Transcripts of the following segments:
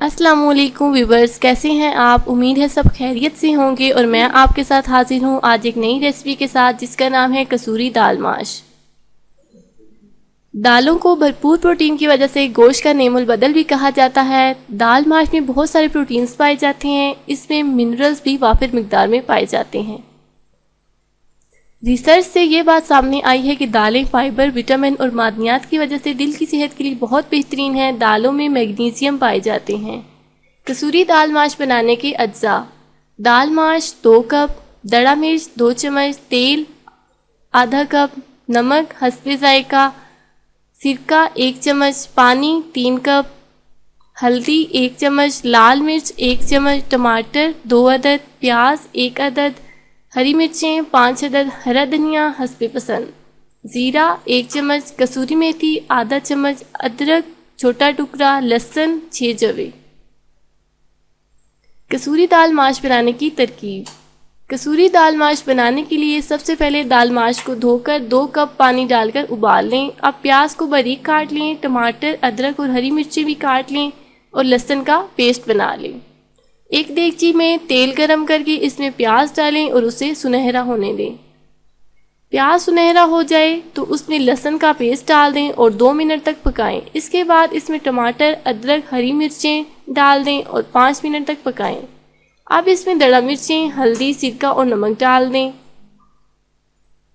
अस्सलामुअलैकुम व्यूवर्स, कैसे हैं आप। उम्मीद है सब खैरियत से होंगे और मैं आपके साथ हाजिर हूं आज एक नई रेसिपी के साथ जिसका नाम है कसूरी दाल माश। दालों को भरपूर प्रोटीन की वजह से गोश्त का नेमुल बदल भी कहा जाता है। दाल माश में बहुत सारे प्रोटीन्स पाए जाते हैं, इसमें मिनरल्स भी वाफिर मिकदार में पाए जाते हैं। रिसर्च से ये बात सामने आई है कि दालें फाइबर, विटामिन और मादनियात की वजह से दिल की सेहत के लिए बहुत बेहतरीन है। दालों में मैग्नीशियम पाए जाते हैं। कसूरी दाल माश बनाने के अज्जा: दाल माश 2 कप, दड़ा मिर्च 2 चम्मच, तेल आधा कप, नमक हस्बे जायका, सिरका 1 चम्मच, पानी 3 कप, हल्दी 1 चम्मच, लाल मिर्च 1 चम्मच, टमाटर 2 अदद, प्याज 1 अदद, हरी मिर्चें 5 अदद, हरा धनिया हस्बे पसंद, ज़ीरा 1 चम्मच, कसूरी मेथी आधा चम्मच, अदरक छोटा टुकड़ा, लहसुन 6 जवे। कसूरी दाल माश बनाने की तरकीब: कसूरी दाल माश बनाने के लिए सबसे पहले दाल माश को धोकर 2 कप पानी डालकर उबाल लें। अब प्याज को बारीक काट लें, टमाटर, अदरक और हरी मिर्चें भी काट लें और लहसुन का पेस्ट बना लें। एक देगची में तेल गरम करके इसमें प्याज डालें और उसे सुनहरा होने दें। प्याज सुनहरा हो जाए तो उसमें लहसुन का पेस्ट डाल दें और 2 मिनट तक पकाएं। इसके बाद इसमें टमाटर, अदरक, हरी मिर्चें डाल दें और 5 मिनट तक पकाएं। अब इसमें दड़ा मिर्चें, हल्दी, सिरका और नमक डाल दें।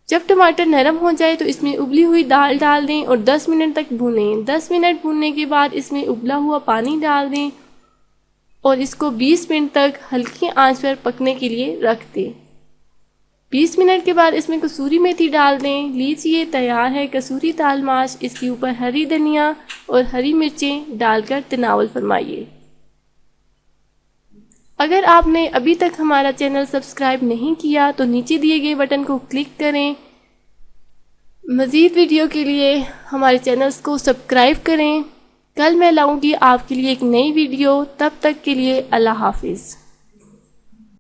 जब टमाटर नरम हो जाए तो इसमें उबली हुई दाल डाल दें और 10 मिनट तक भूनें। 10 मिनट भूनने के बाद इसमें उबला हुआ पानी डाल दें और इसको 20 मिनट तक हल्की आंच पर पकने के लिए रख दें। 20 मिनट के बाद इसमें कसूरी मेथी डाल दें। लीजिए तैयार है कसूरी दाल माश। इसके ऊपर हरी धनिया और हरी मिर्चें डालकर तनावल फरमाइए। अगर आपने अभी तक हमारा चैनल सब्सक्राइब नहीं किया तो नीचे दिए गए बटन को क्लिक करें। मज़ीद वीडियो के लिए हमारे चैनल्स को सब्सक्राइब करें। कल मैं लाऊंगी आपके लिए एक नई वीडियो। तब तक के लिए अल्लाह हाफिज़।